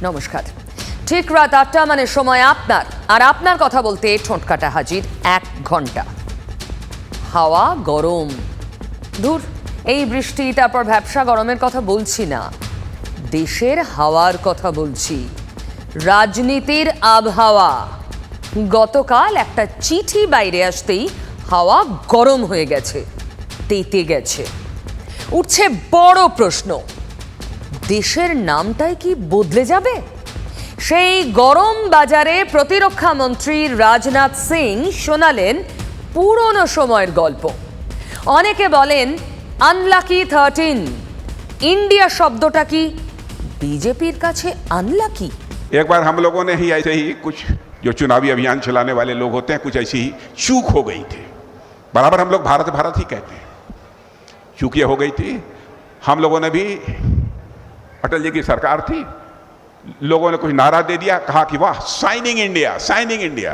নমস্কার। ঠিক রাত ৮টা মানে সময় আপনার আর আপনার কথা বলতে ঠোঁটকাটা হাজির ১ ঘন্টা। হাওয়া গরম, দূর এই বৃষ্টি তারপর ভ্যাপসা গরমের কথা বলছি না, দেশের হাওয়ার কথা বলছি, রাজনীতির আবহাওয়া। গতকাল একটা চিঠি বাইরে আসতেই হাওয়া গরম হয়ে গেছে, তেতে গেছে। উঠছে বড় প্রশ্ন, দেশের নামটাই কি বদলে যাবে? সেই গরম বাজারে প্রতিরক্ষা মন্ত্রী রাজনাথ সিং শোনালেন পুরনো সময়ের গল্প। অনেকে বলেন আনলাকি 13। ইন্ডিয়া শব্দটা কি বিজেপির কাছে আনলাকি? एक बार हम लोगों ने ही ऐसे ही कुछ जो चुनावी अभियान चलाने वाले लोग होते हैं, कुछ ऐसी ही चूक हो गई थी। बराबर हम लोग भारत भारत ही कहते हैं, चूक ये हो गई थी। हम लोगों ने भी, अटल जी की सरकार थी, लोगों ने कुछ नारा दे दिया, कहा कि वाह साइनिंग इंडिया, साइनिंग इंडिया।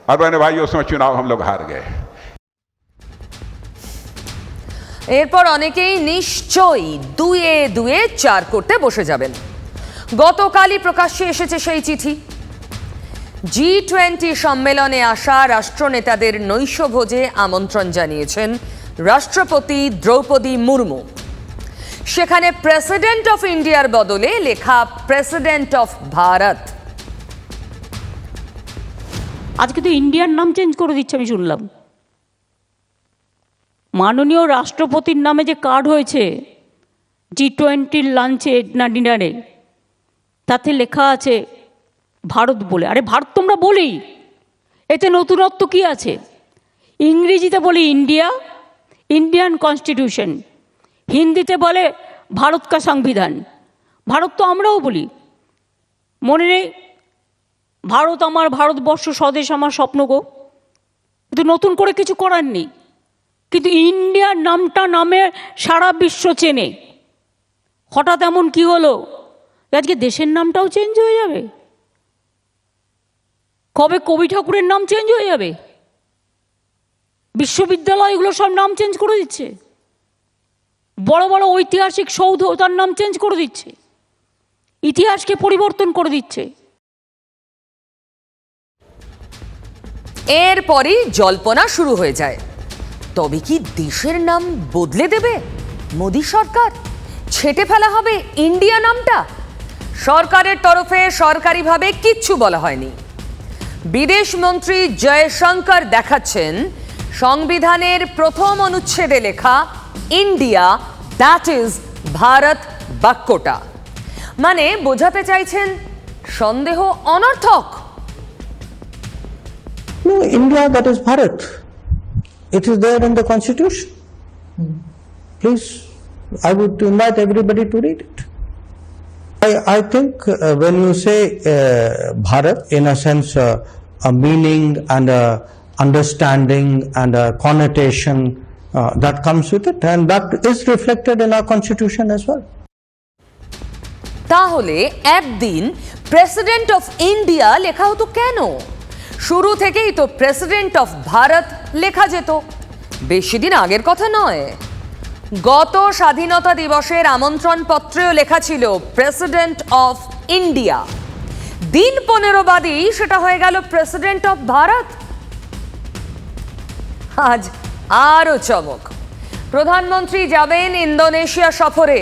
और मैंने भाई उसमें चुनाव हम लोग हार गए। এরপর অনেকেই নিশ্চয়ই দুয়ে দুয়ে 4 করতে বসে যাবেন। গতকালই প্রকাশ্যে এসেছে সেই চিঠি। G20 সম্মেলনে আসা রাষ্ট্রনেতাদের নৈশভোজে আমন্ত্রণ জানিয়েছেন রাষ্ট্রপতি দ্রৌপদী মুর্মু। সেখানে প্রেসিডেন্ট অফ ইন্ডিয়ার বদলে লেখা প্রেসিডেন্ট অফ ভারত। আজকে তো ইন্ডিয়ার নাম চেঞ্জ করে দিচ্ছে, আমি শুনলাম। মাননীয় রাষ্ট্রপতির নামে যে কার্ড হয়েছে G20 লাঞ্চে না ডিনারে, তাতে লেখা আছে ভারত বলে। আরে ভারত তোমরা বলেই, এতে নতুনত্ব কি আছে? ইংরেজিতে বলি ইন্ডিয়া, ইন্ডিয়ান কনস্টিটিউশন, হিন্দিতে বলে ভারত কা সংবিধান। ভারত তো আমরাও বলি, মনে নেই? ভারত আমার, ভারতবর্ষ স্বদেশ আমার, স্বপ্ন গো। কিন্তু নতুন করে কিছু করার নেই। কিন্তু ইন্ডিয়ার নামটা নামে সারা বিশ্ব চেনে। হঠাৎ এমন কি হলো আজকে দেশের নামটাও চেঞ্জ হয়ে যাবে? কবে কবি ঠাকুরের নাম চেঞ্জ হয়ে যাবে? বিশ্ববিদ্যালয়গুলো সব নাম চেঞ্জ করে দিচ্ছে, বড় বড় ঐতিহাসিক সৌধ তার নাম চেঞ্জ করে দিচ্ছে, ইতিহাসকে পরিবর্তন করে দিচ্ছে। এরপরই জল্পনা শুরু হয়ে যায়, তবে কি দেশের নাম বদলে দেবে মোদী সরকার? ছেঁটে ফেলা হবে ইন্ডিয়া নামটা? সরকারের তরফে সরকারিভাবে কিচ্ছু বলা হয়নি। বিদেশ মন্ত্রী জয়শঙ্কর দেখাচ্ছেন সংবিধানের প্রথম অনুচ্ছেদে লেখা ইন্ডিয়া, দ্যাট ইজ ভারত বাক্যটা। মানে বোঝাতে চাইছেন সন্দেহ অনর্থক। No, India, that is Bharat. It is there in the constitution. Please, I would invite everybody to read it. I think when you say Bharat, in a sense, a meaning and a understanding and a connotation that comes with it, and that is reflected in our constitution as well. তাহলে একদিন president of India লেখা হতো কেন? শুরু থেকেই তো president of Bharat লেখা যেত। বেশি দিন আগের কথা নয়, গত স্বাধীনতা দিবসের আমন্ত্রণ পত্রেও লেখা ছিল প্রেসিডেন্ট অফ ইন্ডিয়া। দিন 15 বাদেই সেটা হয়ে গেল প্রেসিডেন্ট অফ ভারত। আজ আরও চমক, প্রধানমন্ত্রী যাবেন ইন্দোনেশিয়া সফরে।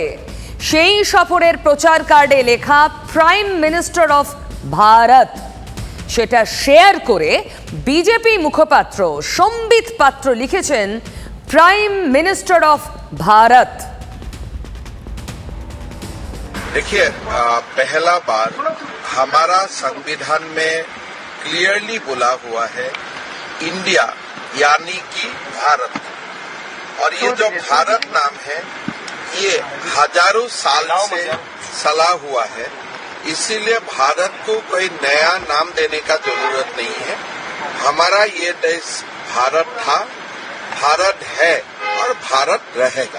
সেই সফরের প্রচার কার্ডে লেখা প্রাইম মিনিস্টার অফ ভারত। সেটা শেয়ার করে বিজেপি মুখপাত্র সম্বিত পাত্র লিখেছেন प्राइम मिनिस्टर ऑफ भारत। देखिए, पहला बार हमारा संविधान में क्लियरली बोला हुआ है इंडिया यानी कि भारत। और ये जो भारत नाम है ये हजारों साल से सला हुआ है, इसीलिए भारत को कोई नया नाम देने का जरूरत नहीं है। हमारा ये देश भारत था, भारत है और भारत रहेगा।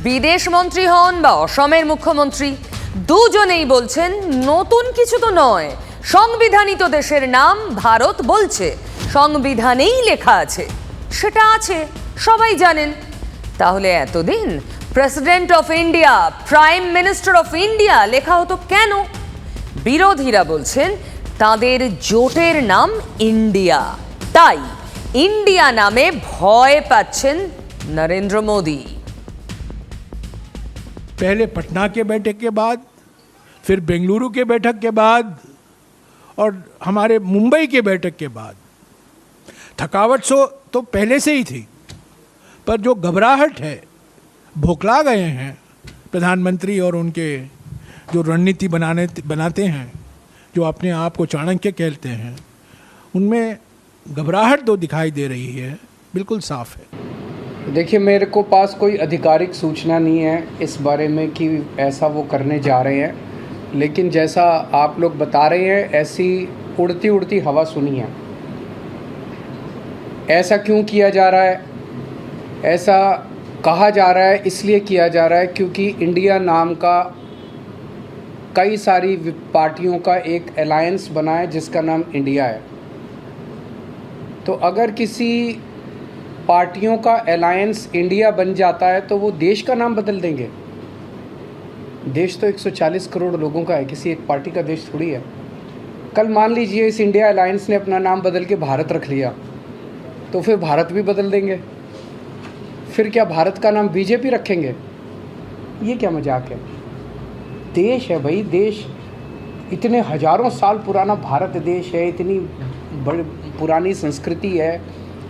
বিদেশ মন্ত্রী হন বা অসমের মুখ্যমন্ত্রী, দুজনেই বলছেন নতুন কিছু তো নয়, সংবিধানিত দেশের নাম ভারত বলছে, সংবিধানেই লেখা আছে, সেটা আছে, সবাই জানেন। তাহলে এতদিন president of India, prime minister of India লেখা হতো কেন? বিরোধীরা বলছেন তাদের জোটের নাম ইন্ডিয়া, তাই ইন্ডিয়া নামে ভয় পাচ্ছেন নরেंद्र मोदी। पहले पटना के बैठक के बाद, फिर बेंगलुरु के बैठक के बाद और हमारे मुंबई के बैठक के बाद थकावट तो पहले से ही थी, पर जो घबराहट है, भोखला गए हैं प्रधानमंत्री और उनके जो रणनीति बनाते हैं, जो अपने आप को चाणक्य कहते हैं, उनमें घबराहट तो दिखाई दे रही है, बिल्कुल साफ है। देखिए, मेरे को पास कोई आधिकारिक सूचना नहीं है इस बारे में कि ऐसा वो करने जा रहे हैं, लेकिन जैसा आप लोग बता रहे हैं ऐसी उड़ती उड़ती हवा सुनी है। ऐसा क्यों किया जा रहा है? ऐसा कहा जा रहा है, इसलिए किया जा रहा है क्योंकि इंडिया नाम का कई सारी पार्टियों का एक अलायंस बना है जिसका नाम इंडिया है। तो अगर किसी पार्टियों का अलायंस इंडिया बन जाता है तो वो देश का नाम बदल देंगे। देश तो 140 करोड़ लोगों का है, किसी एक पार्टी का देश थोड़ी है। कल मान लीजिए इस इंडिया अलायंस ने अपना नाम बदल के भारत रख लिया, तो फिर भारत भी बदल देंगे। फिर क्या भारत का नाम बीजेपी रखेंगे? ये क्या मजाक है? देश है भाई, देश इतने हजारों साल पुराना भारत देश है, इतनी बड़ी पुरानी संस्कृति है,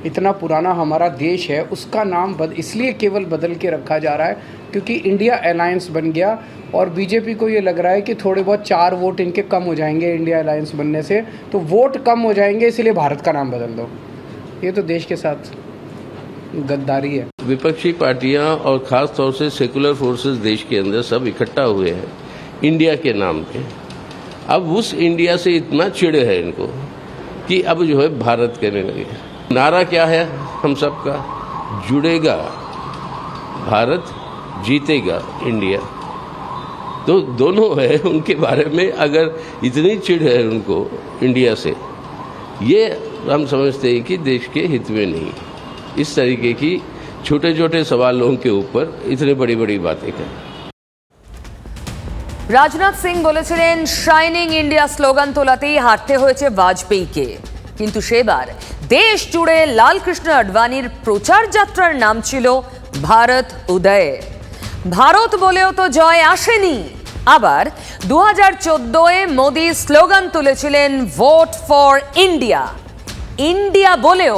इतना पुराना हमारा देश है, उसका नाम इसलिए केवल बदल के रखा जा रहा है क्योंकि इंडिया अलायंस बन गया और बीजेपी को ये लग रहा है कि थोड़े बहुत 4 वोट इनके कम हो जाएंगे इंडिया अलायंस बनने से, तो वोट कम हो जाएंगे इसलिए भारत का नाम बदल दो। ये तो देश के साथ गद्दारी है। विपक्षी पार्टियां और ख़ास तौर से सेकुलर फोर्सेस देश के अंदर सब इकट्ठा हुए हैं इंडिया के नाम पे। अब उस इंडिया से इतना चिढ़ है इनको कि अब जो है भारत कहने लगे। नारा क्या है हम सबका? जुड़ेगा भारत, जीतेगा इंडिया। तो दोनों है, उनके बारे में अगर इतनी चिढ़ है उनको इंडिया से, ये हम समझते हैं कि देश के हित में नहीं। इस तरीके की छोटे छोटे सवालों के ऊपर इतने बड़ी बड़ी बातें करें। রাজনাথ সিং বলেছিলেন শাইনিং ইন্ডিয়া স্লোগান তোলাতেই হারতে হয়েছে বাজপেয়ীকে, কিন্তু সেবার দেশ জুড়ে লালকৃষ্ণ আডবাণীর প্রচার যাত্রার নাম ছিল ভারত উদয়। ভারত বলেও তো জয় আসেনি। আবার 2014-এ মোদি স্লোগান তুলেছিলেন ভোট ফর ইন্ডিয়া, ইন্ডিয়া বলেও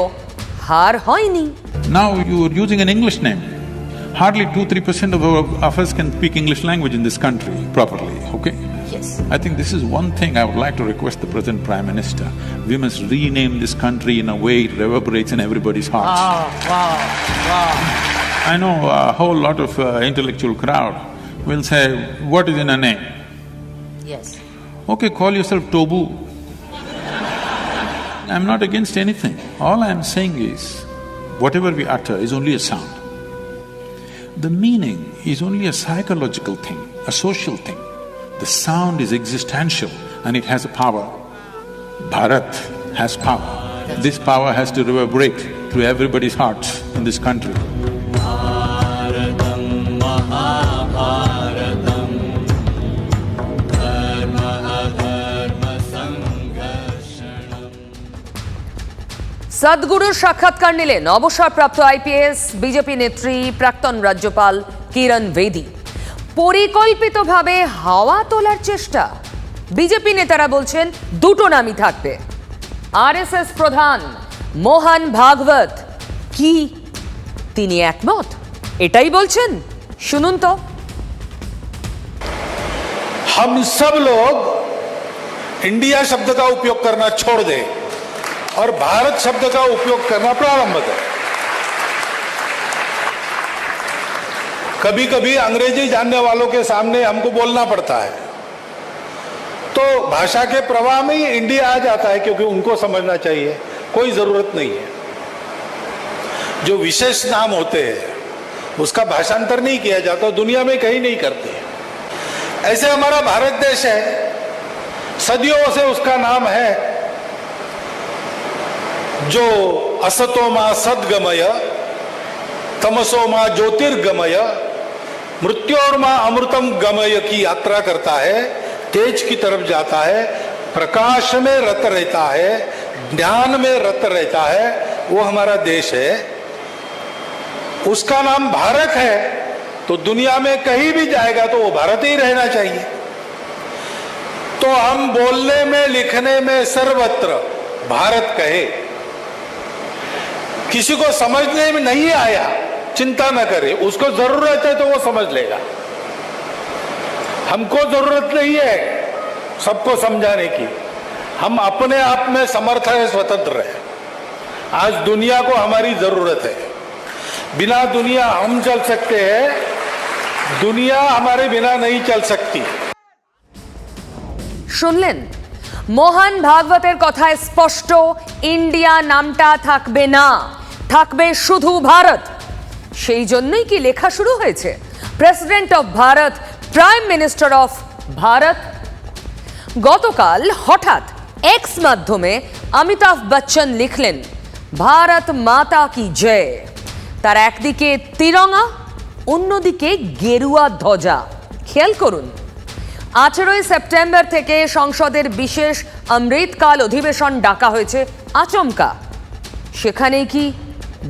হার হয়নি। Now you are using an English name. Hardly 2-3% of us can speak English language in this country properly, okay? Yes. I think this is one thing I would like to request the present Prime Minister. We must rename this country in a way it reverberates in everybody's hearts. Wow. I know a whole lot of intellectual crowd will say, what is in a name? Yes. Okay, call yourself Tobu. I'm not against anything. All I'm saying is, whatever we utter is only a sound. The meaning is only a psychological thing, a social thing. The sound is existential and it has a power. Bharat has power. This power has to reverberate to everybody's hearts in this country. সদ্গুরুর সাক্ষাৎকার নিলেন অবসরপ্রাপ্ত IPS BJP নেত্রী প্রাক্তন রাজ্যপাল কিরণ বেদি। পরিকল্পিতভাবে হাওয়া তোলার চেষ্টা। বিজেপি নেতারা বলছেন দুটো নামই থাকবে। আরএসএস প্রধান মোহন ভাগবত কি তিনি একমত? এটাই বলছেন, শুনুন তো। हम सब लोग इंडिया शब्द का उपयोग करना छोड़ दें और भारत शब्द का उपयोग करना प्रारंभ करें। कभी कभी अंग्रेजी जानने वालों के सामने हमको बोलना पड़ता है, तो भाषा के प्रवाह में ही इंडिया आ जाता है, क्योंकि उनको समझना चाहिए, कोई जरूरत नहीं है। जो विशेष नाम होते हैं उसका भाषांतर नहीं किया जाता, दुनिया में कहीं नहीं करते। ऐसे हमारा भारत देश है, सदियों से उसका नाम है, जो असतो मा सद्गमय, तमसो मा ज्योतिर्गमय, मृत्यु और मां अमृतम गमय की यात्रा करता है, तेज की तरफ जाता है, प्रकाश में रत रहता है, ज्ञान में रत रहता है, वो हमारा देश है। उसका नाम भारत है, तो दुनिया में कहीं भी जाएगा तो वो भारत ही रहना चाहिए। तो हम बोलने में लिखने में सर्वत्र भारत कहे। किसी को समझने में नहीं आया, चिंता न करे, उसको जरूरत है तो वो समझ लेगा। हमको जरूरत नहीं है सबको समझाने की, हम अपने आप में समर्थ है, स्वतंत्र है। आज दुनिया को हमारी जरूरत है। बिना दुनिया हम चल सकते हैं, दुनिया हमारे बिना नहीं चल सकती। শুনলেন মোহন ভাগবতের কথায় স্পষ্ট, ইন্ডিয়া নামটা থাকবে না, থাকবে শুধু ভারত। সেই জন্যই কি লেখা শুরু হয়েছে president of Bharat, prime minister of Bharat. গতকাল হঠাৎ এক্স মাধ্যমে অমিতাভ বচ্চন লিখলেন ভারত মাতা কি জয়। তার একদিকে তিরঙ্গা, অন্যদিকে গেরুয়া ধ্বজা। খেয়াল করুন, 18 সেপ্টেম্বর থেকে সংসদের বিশেষ অমৃতকাল অধিবেশন ডাকা হয়েছে আচমকা। সেখানে কি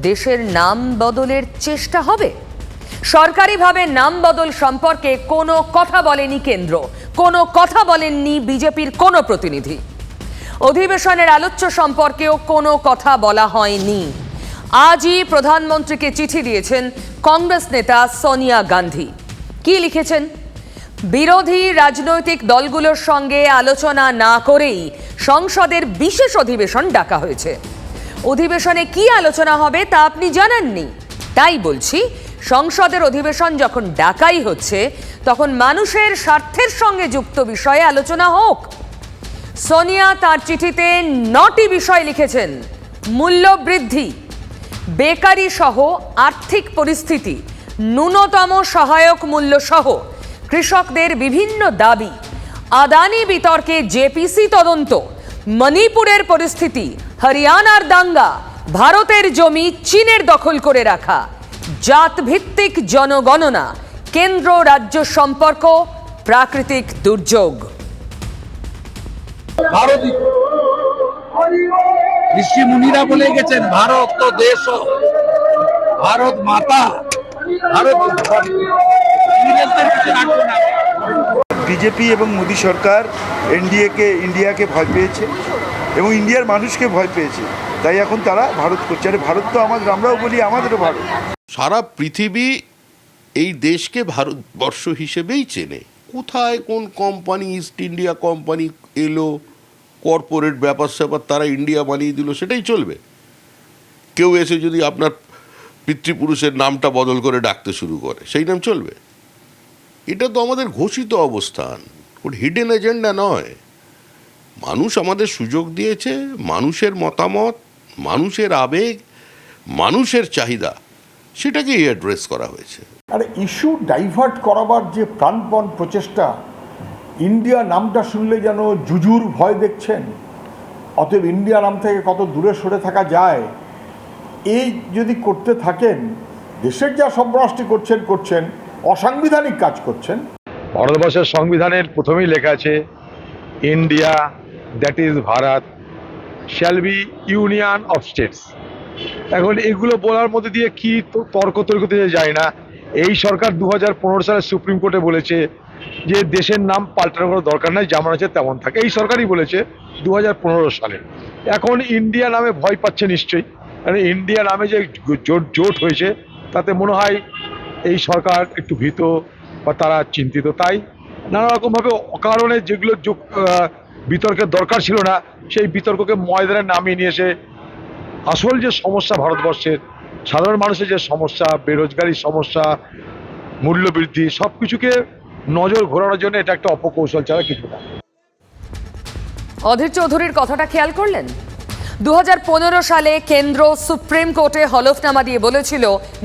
দেশের নাম বদলের চেষ্টা হবে? সরকারিভাবে নাম বদল সম্পর্কে কোনো কথা বলেনি কেন্দ্র, কোনো কথা বলেননি বিজেপির কোনো প্রতিনিধি। অধিবেশনের আলোচ্য সম্পর্কেও কোনো কথা বলা হয়নি। আজই প্রধানমন্ত্রীকে চিঠি দিয়েছেন কংগ্রেস নেতা সোনিয়া গান্ধী। কি লিখেছেন? বিরোধী রাজনৈতিক দলগুলোর সঙ্গে আলোচনা না করেই সংসদের বিশেষ অধিবেশন ডাকা হয়েছে। অধিবেশনে কি আলোচনা হবে তা আপনি জানাননি। তাই বলছি, সংসদের অধিবেশন যখন ডাকাই হচ্ছে তখন মানুষের স্বার্থের সঙ্গে যুক্ত বিষয়ে আলোচনা হোক। সোনিয়া তার চিঠিতে 9টি বিষয় লিখেছেন। মূল্য বৃদ্ধি, বেকারি সহ আর্থিক পরিস্থিতি, ন্যূনতম সহায়ক মূল্য সহ কৃষকদের বিভিন্ন দাবি, আদানি বিতর্কে জেপিসি তদন্ত, মণিপুরের পরিস্থিতি, হরিয়ানার দাঙ্গা, ভারতের জমি চীনের দখল করে রাখা, জাতভিত্তিক জনগণনা, কেন্দ্র রাজ্য সম্পর্ক, প্রাকৃতিক দুর্যোগ। ভারত ঋষি মুনিরা বলে গেছেন ভারত তো দেশ, ভারত মাতা, ভারত বিজেপি এবং মোদী সরকার ইন্ডিয়াকে ভয় পেয়েছে এবং ইন্ডিয়ার মানুষকে ভয় পেয়েছে, তাই এখন তারা ভারত করছে। আরে ভারত তো আমাদের, আমরাও বলি আমাদেরও ভারত। সারা পৃথিবী এই দেশকে ভারতবর্ষ হিসেবেই চেনে। কোথায় কোন কোম্পানি, ইস্ট ইন্ডিয়া কোম্পানি এলো, কর্পোরেট ব্যাপার স্যাপার তারা ইন্ডিয়া বানিয়ে দিল, সেটাই চলবে? কেউ এসে যদি আপনার পিতৃপুরুষের নামটা বদল করে ডাকতে শুরু করে, সেই নাম চলবে? এটা তো আমাদের ঘোষিত অবস্থান, কোনো হিডেন এজেন্ডা নয়। মানুষ আমাদের সুযোগ দিয়েছে, মানুষের মতামত, মানুষের আবেগ, মানুষের চাহিদা, সেটাকেই অ্যাড্রেস করা হয়েছে। আর ইস্যু ডাইভার্ট করাবার যে প্রাণপণ প্রচেষ্টা, ইন্ডিয়া নামটা শুনলে যেন জুজুর ভয় দেখছেন, অতএব ইন্ডিয়া নাম থেকে কত দূরে সরে থাকা যায়, এই যদি করতে থাকেন, দেশের যা সর্বনাশটি করছেন, অসাংবিধানিক কাজ করছেন। ভারতবর্ষের সংবিধানের প্রথমেই লেখা আছে India, that is Bharat, shall be union of states. এখন এগুলো বলার মধ্যে দিয়ে কি তর্কতে যায় না। এই সরকার 2015 সালে সুপ্রিম কোর্টে বলেছে যে দেশের নাম পাল্টানোর কোনো দরকার নাই, যেমন আছে তেমন থাকে। এই সরকারই বলেছে 2015 সালে। এখন ইন্ডিয়া নামে ভয় পাচ্ছে নিশ্চয়ই, কারণ ইন্ডিয়া নামে যে জোট হয়েছে তাতে মনে হয় এই সরকার একটু ভীত বা তারা চিন্তিত। তাই নানা রকমভাবে অকারণে যেগুলো বিতর্কের দরকার ছিল না, সেই বিতর্ককে ময়দানে নামিয়ে নিয়ে এসে আসল যে সমস্যা ভারতবর্ষের, সাধারণ মানুষের যে সমস্যা, বেরোজগারির সমস্যা, মূল্যবৃদ্ধি, সব কিছুকে নজর ঘোরানোর জন্য এটা একটা অপকৌশল ছাড়া কিছু না। অধীর চৌধুরীর কথাটা খেয়াল করলেন? 2015 সালে কেন্দ্র সুপ্রিম কোর্টে হলফনামা দিয়ে বলেছিল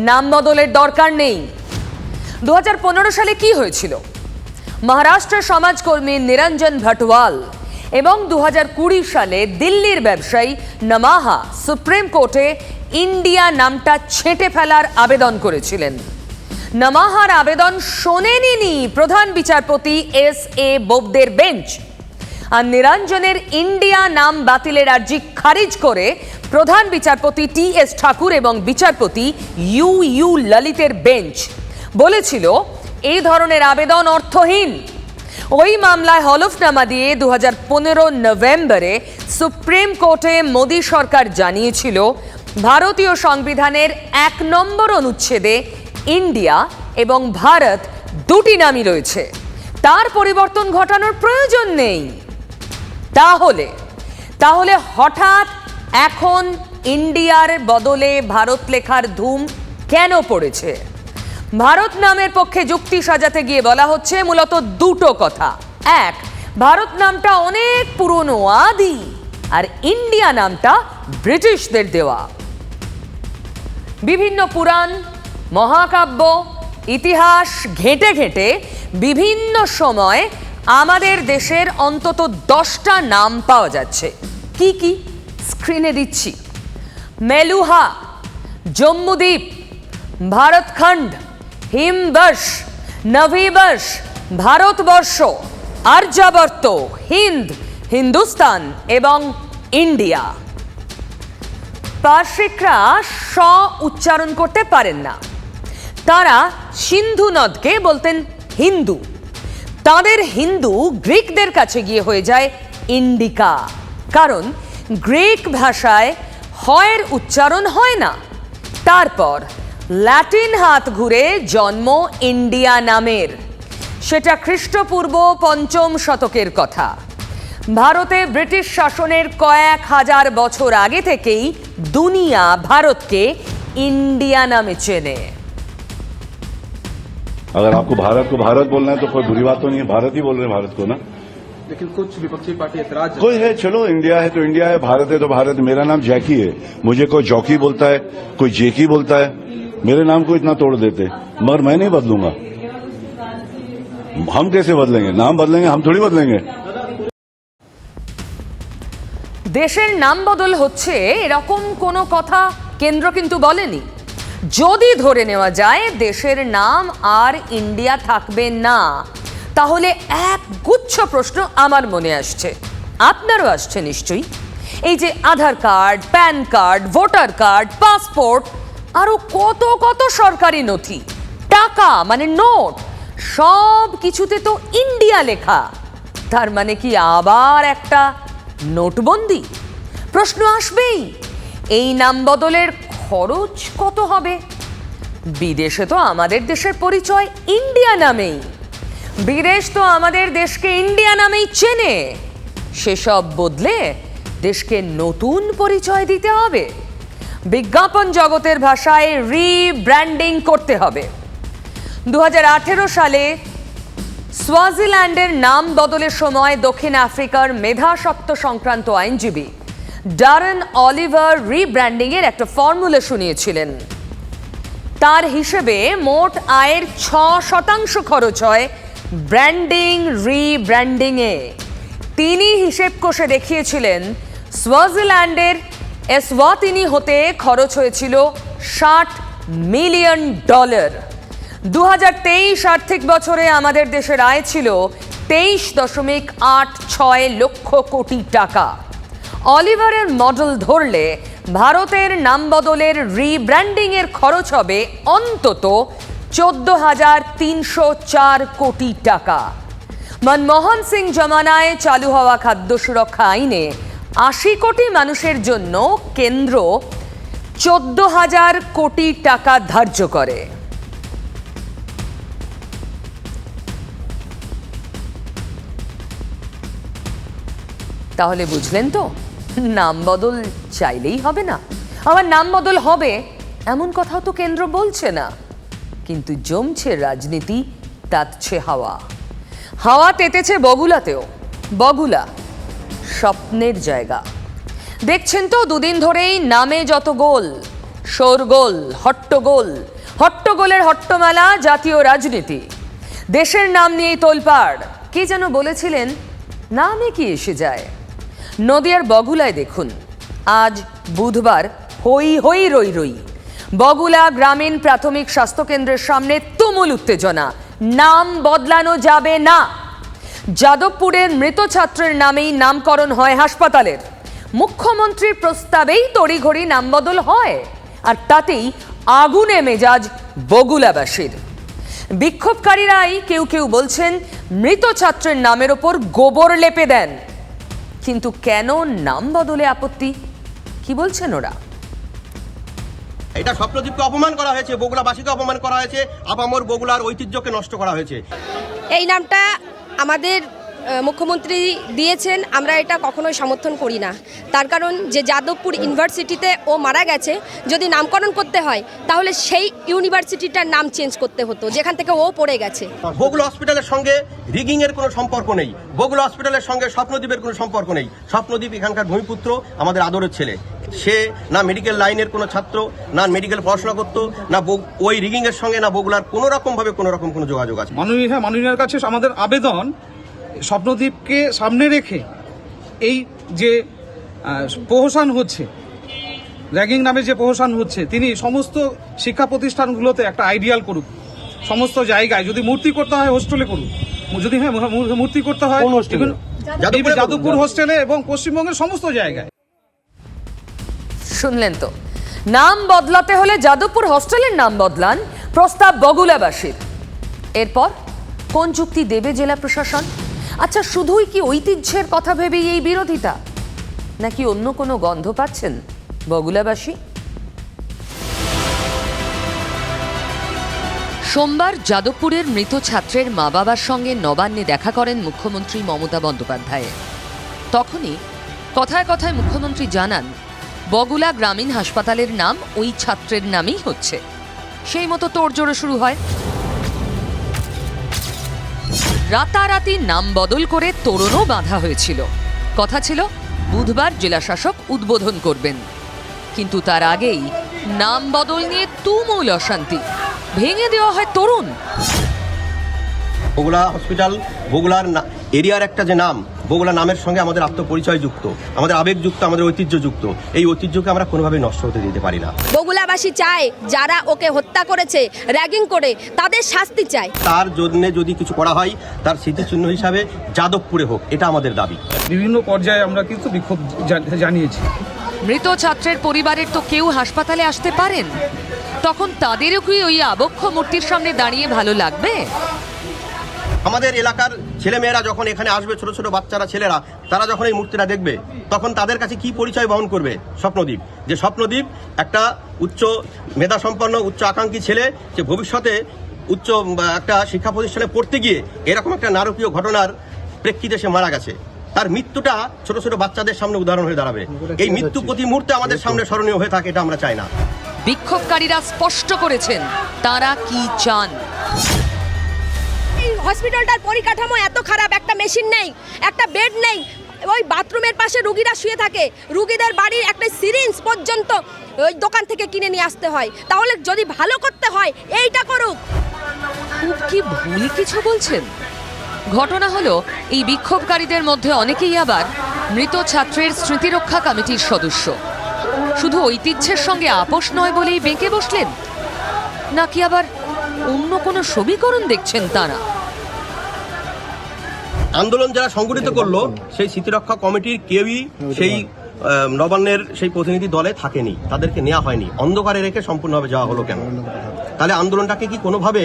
নাম বদলের দরকার নেই। 2015 সালে কি হয়েছিল? মহারাষ্ট্রের সমাজকর্মী নিরঞ্জন ভটওয়াল এবং 2020 সালে দিল্লির ব্যবসায়ী নমাহা সুপ্রিম কোর্টে ইন্ডিয়া নামটা ছেঁটে ফেলার আবেদন করেছিলেন। নামাহার আবেদন শোনেনি প্রধান বিচারপতি এস.এ. বোবদের বেঞ্চ। আর নিরঞ্জনের ইন্ডিয়া নাম বাতিলের আর্জি খারিজ করে প্রধান বিচারপতি টি.এস. ঠাকুর এবং বিচারপতি ইউ ললিতের বেঞ্চ বলেছিল এই ধরনের আবেদন অর্থহীন। ওই মামলায় হলফনামা দিয়ে 2015 নভেম্বরে সুপ্রিম কোর্টে মোদী সরকার জানিয়েছিল ভারতীয় সংবিধানের 1 নম্বর অনুচ্ছেদে ইন্ডিয়া এবং ভারত দুটি নামই রয়েছে, তার পরিবর্তন ঘটানোর প্রয়োজন নেই। তাহলে হঠাৎ এখন ইন্ডিয়ার বদলে ভারত লেখার ধুম কেন পড়েছে? ভারত নামের পক্ষে যুক্তি সাজাতে গিয়ে বলা হচ্ছে মূলত দুটো কথা। এক, ভারত নামটা অনেক পুরনো আদি, আর ইন্ডিয়া নামটা ব্রিটিশদের দেওয়া। বিভিন্ন পুরাণ, মহাকাব্য, ইতিহাস ঘেঁটে ঘেঁটে বিভিন্ন সময় আমাদের দেশের অন্তত 10টা নাম পাওয়া যাচ্ছে। কি কি স্ক্রিনে দিচ্ছি: মেলুহা, জম্মুদ্বীপ, ভারতখণ্ড, হিমবর্ষ, নভীবর্ষ, ভারতবর্ষ, আর্যাবর্ত, হিন্দ, হিন্দুস্তান এবং ইন্ডিয়া। পার্সিকরা স উচ্চারণ করতে পারেন না, তারা সিন্ধু নদকে বলতেন হিন্দু। তাদের হিন্দু গ্রিকদের কাছে গিয়ে হয়ে যায় ইন্ডিকা, কারণ গ্রিক ভাষায় হয়ের উচ্চারণ হয় না। তারপর ল্যাটিন হাত ঘুরে জন্ম ইন্ডিয়া নামের, সেটা খ্রিস্টপূর্ব 5ম শতকের কথা। ভারতে ব্রিটিশ শাসনের কয়েক হাজার বছর আগে থেকেই দুনিয়া ভারতকে ইন্ডিয়া নামে চেনে। अगर आपको भारत को भारत बोलना है तो कोई बुरी बात तो नहीं है, भारत ही बोल रहे हैं भारत को ना। लेकिन कुछ विपक्षी पार्टी ऐतराज कोई है, चलो इंडिया है तो इंडिया है, भारत है तो भारत है। मेरा नाम जैकी है, मुझे कोई जॉकी बोलता है, कोई जेकी बोलता है, मेरे नाम को इतना तोड़ देते, मगर मैं नहीं बदलूंगा। हम कैसे बदलेंगे? नाम बदलेंगे, हम थोड़ी बदलेंगे। দেশের নাম বদল হচ্ছে এরকম কোনো কথা কেন্দ্র কিন্তু বলেনি। যদি ধরে নেওয়া যায় দেশের নাম আর ইন্ডিয়া থাকবে না, তাহলে এক গুচ্ছ প্রশ্ন আমার মনে আসছে, আপনারও আসছে নিশ্চয়ই। এই যে Aadhaar card, PAN card, voter card, passport, আরো কত কত সরকারি নথি, টাকা মানে নোট, সব কিছুতে তো ইন্ডিয়া লেখা। তার মানে কি আবার একটা নোটবন্দি? প্রশ্ন আসবেই, এই নাম বদলের খরচ কত হবে? বিদেশে তো আমাদের দেশের পরিচয় ইন্ডিয়া নামেই, বিদেশ তো আমাদের দেশকে ইন্ডিয়া নামেই চেনে। সেসব বদলে দেশকে নতুন পরিচয় দিতে হবে, বিজ্ঞাপন জগতের ভাষায় রিব্র্যান্ডিং করতে হবে। 2018 সালে সোয়াজিল্যান্ডের নাম বদলের সময় দক্ষিণ আফ্রিকার মেধাস্বত্ব সংক্রান্ত আইনজীবী ডারেন অলিভার রিব্র্যান্ডিংয়ের একটা ফর্মুলা শুনিয়েছিলেন। তার হিসেবে মোট আয়ের 6% খরচ হয় ব্র্যান্ডিং রিব্র্যান্ডিংয়ে। তিনি হিসেব কষে দেখিয়েছিলেন সোয়াজিল্যান্ডের এসওয়াতিনি হতে খরচ হয়েছিল $60 মিলিয়ন। 2023 আর্থিক বছরে আমাদের দেশের আয় ছিল 23.86 লক্ষ কোটি টাকা। অলিভারের মডেল ধরলে ভারতের নাম বদলের রিব্র্যান্ডিং এর খরচ হবে অন্তত 14,304 কোটি টাকা। মনমোহন সিং জমানায় চালু হওয়া খাদ্য সুরক্ষা আইনে 80 কোটি মানুষের জন্য কেন্দ্র 14,000 কোটি টাকা ধার্য করে। তাহলে বুঝলেন তো, নাম বদল চাইলেই হবে না। আবার নাম বদল হবে এমন কথাও তো কেন্দ্র বলছে না, কিন্তু জমছে রাজনীতি, তাতছে হাওয়া। হাওয়া তেতেছে বগুলাতেও। বগুলা স্বপ্নের জায়গা। দেখছেন তো দুদিন ধরেই নামে যত গোল, শোরগোল, হট্টগোল, হট্টগোলের হট্টমেলা জাতীয় রাজনীতি। দেশের নাম নিয়েই তোলপাড়। কে যেন বলেছিলেন নামে কি এসে যায়। নদিয়ার বগুলায় দেখুন, আজ বুধবার হই হই রই রই। বগুলা গ্রামীণ প্রাথমিক স্বাস্থ্যকেন্দ্রের সামনে তুমুল উত্তেজনা। নাম বদলানো যাবে না। যাদবপুরের মৃত ছাত্রের নামেই নামকরণ হয় হাসপাতালের। মুখ্যমন্ত্রীর প্রস্তাবেই তড়িঘড়ি নাম বদল হয়, আর তাতেই আগুনে মেজাজ বগুলাবাসীর। বিক্ষোভকারীরাই কেউ কেউ বলছেন মৃত ছাত্রের নামের ওপর গোবর লেপে দেন। কিন্তু কেন নাম বদলে আপত্তি, কি বলছেন ওরা? এটা স্বপ্নদ্বীপকে অপমান করা হয়েছে, বগুড়াবাসীকে অপমান করা হয়েছে, আপামর বগুড়ার ঐতিহ্যকে নষ্ট করা হয়েছে। এই নামটা আমাদের মুখ্যমন্ত্রী দিয়েছেন, আমরা এটা কখনোই সমর্থন করি না। তার কারণ যে যাদবপুর ইউনিভার্সিটিতে ও মারা গেছে, যদি নামকরণ করতে হয় তাহলে সেই ইউনিভার্সিটিটার নাম চেঞ্জ করতে হতো যেখান থেকে ও পড়ে গেছে। বগুড়া হসপিটালের সঙ্গে রিগিং এর কোনো সম্পর্ক নেই, বগুড়া হসপিটালের সঙ্গে স্বপ্নদ্বীপের কোনো সম্পর্ক নেই। স্বপ্নদ্বীপ এখানকার ভূমিপুত্র, আমাদের আদরের ছেলে। সে না মেডিকেল লাইনের কোনো ছাত্র, না মেডিকেল পড়াশোনা করতো, না ওই রিগিং এর সঙ্গে না বগুড়ার কোনো রকম কোনো যোগাযোগ আছে। মাননীয়ের কাছে আমাদের আবেদন, স্বপ্নদ্বীপকে সামনে রেখে এই যে প্রহসন হচ্ছে, র্যাগিং নামে যে প্রহসন হচ্ছে, তিনি সমস্ত শিক্ষা প্রতিষ্ঠানগুলোতে একটা আইডিয়াল করুক। সমস্ত জায়গায় যদি মূর্তি করতে হয় হোস্টেলে করুক, যদি মূর্তি করতে হয় যাদবপুর হোস্টেলে এবং পশ্চিমবঙ্গের সমস্ত জায়গায়। শুনলেন তো, নাম বদলাতে হলে যাদবপুর হস্টেলের নাম বদলান, প্রস্তাব বগুলাবাসীর। এরপর কোন যুক্তি দেবে জেলা প্রশাসন? আচ্ছা, শুধুই কি ঐতিহ্যের কথা ভেবেই এই বিরোধিতা, নাকি অন্য কোনো গন্ধ পাচ্ছেন বগুলাবাসী? সোমবার যাদবপুরের মৃত ছাত্রের মা বাবার সঙ্গে নবান্নে দেখা করেন মুখ্যমন্ত্রী মমতা বন্দ্যোপাধ্যায়। তখনই কথায় কথায় মুখ্যমন্ত্রী জানান, বগুলা গ্রামীণ হাসপাতালের নাম ওই ছাত্রের নামেই হচ্ছে। সেই মতো তোড়জোড় শুরু হয়। রাতারাতি নাম বদল করে তোরণও বাঁধা হয়েছিল। কথা ছিল বুধবার জেলাশাসক উদ্বোধন করবেন, কিন্তু তার আগেই নাম বদল নিয়ে তুমুল অশান্তি। ভেঙে দেওয়া হয় তোরণ। বগুড়া হসপিটাল, বগুড়ার এরিয়ার একটা যে নাম, বগুড়া নামের সঙ্গে আমাদের আত্মপরিচয় যুক্ত, আমাদের আবেগ যুক্ত, আমাদের ঐতিহ্য যুক্ত। এই ঐতিহ্যকে আমরা কোনোভাবে নষ্ট হতে দিতে পারি না। বগুলাবাসী চায় যারা ওকে হত্যা করেছে, র্যাগিং করে, তাদের শাস্তি চায়। তার জন্য যদি কিছু করা হয়, তার স্মৃতিচিহ্ন হিসাবে যাদবপুরে হোক, এটা আমাদের দাবি। বিভিন্ন পর্যায়ে আমরা কিন্তু বিক্ষোভ জানিয়েছি। মৃত ছাত্রের পরিবারের তো কেউ হাসপাতালে আসতে পারেন, তখন তাদেরও কি ওই আবক্ষ মূর্তির সামনে দাঁড়িয়ে ভালো লাগবে? আমাদের এলাকার ছেলেমেয়েরা যখন এখানে আসবে, ছোট ছোট বাচ্চারা, ছেলেরা, তারা যখন এই মূর্তিটা দেখবে, তখন তাদের কাছে কি পরিচয় বহন করবে স্বপ্নদ্বীপ? যে স্বপ্নদ্বীপ একটা উচ্চ মেধাসম্পন্ন, উচ্চ আকাঙ্ক্ষী ছেলে, যে ভবিষ্যতে উচ্চ একটা শিক্ষা প্রতিষ্ঠানে পড়তে গিয়ে এরকম একটা নারকীয় ঘটনার প্রেক্ষিতে সে মারা গেছে। তার মৃত্যুটা ছোট ছোট বাচ্চাদের সামনে উদাহরণ হয়ে দাঁড়াবে। এই মৃত্যু প্রতি মুহূর্তে আমাদের সামনে স্মরণীয় হয়ে থাকে, এটা আমরা চাই না। বিক্ষোভকারীরা স্পষ্ট করেছেন তারা কি চান। এই হসপিটালটার পরিকাঠামো এত খারাপ, একটা মেশিন নেই, একটা বেড নেই, ওই বাথরুমের পাশে রুগীরা শুয়ে থাকে, রুগীদের বাড়ির একটা সিরিঞ্জ পর্যন্ত ওই দোকান থেকে কিনে নিয়ে আসতে হয়। তাহলে যদি ভালো করতে হয় এইটা করুক। খুব কি ভুল কিছু বলছেন? ঘটনা হলো, এই বিক্ষোভকারীদের মধ্যে অনেকেই আবার মৃত ছাত্রের স্মৃতিরক্ষা কমিটির সদস্য। শুধু ঐতিহ্যের সঙ্গে আপোষ নয় বলেই বেঁকে বসলেন, নাকি আবার অন্য কোনো সমীকরণ দেখছেন তারা? আন্দোলন যারা সংগঠিত করলো, সেই স্মৃতিরক্ষা কমিটির কেউই সেই নবান্নের সেই প্রতিনিধি দলে থাকেনি, তাদেরকে নেওয়া হয়নি। অন্ধকারে রেখে সম্পূর্ণভাবে যাওয়া হলো কেন? তাহলে আন্দোলনটাকে কি কোনোভাবে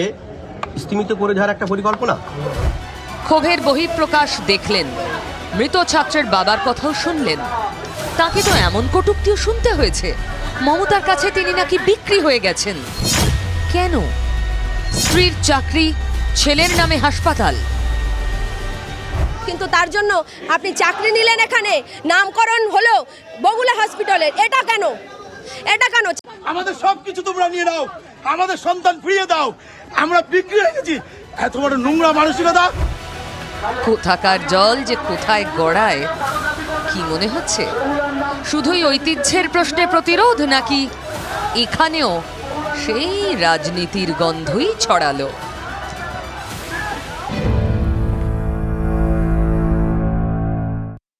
স্তীমিত করে যাওয়ার একটা পরিকল্পনা? ক্ষোভের বহিঃপ্রকাশ দেখলেন, মৃত ছাত্রের বাবার কথাও শুনলেন। তাকে তো এমন কটূক্তিও শুনতে হয়েছে, মমতার কাছে তিনি নাকি বিক্রি হয়ে গেছেন। কেন? স্ত্রীর চাকরি, ছেলের নামে হাসপাতাল। কিন্তু তার জন্য আপনি চাকরি নিলেন, এখানে নামকরণ হলো বগুলা হসপিটালের। এটা কেন? এটা কেন? আমাদের সবকিছু তোমরা নিয়ে নাও, আমাদের সন্তান ফিরিয়ে দাও, আমরা বিক্রি হয়ে গেছি। এত বড় নোংরা মানসিকতা। কোথাকার জল যে কোথায় গড়ায় কি মনে হচ্ছে? শুধুই ঐতিহ্যের প্রশ্নে প্রতিরোধ, নাকি এখানেও সেই রাজনীতির গন্ধই ছড়ালো?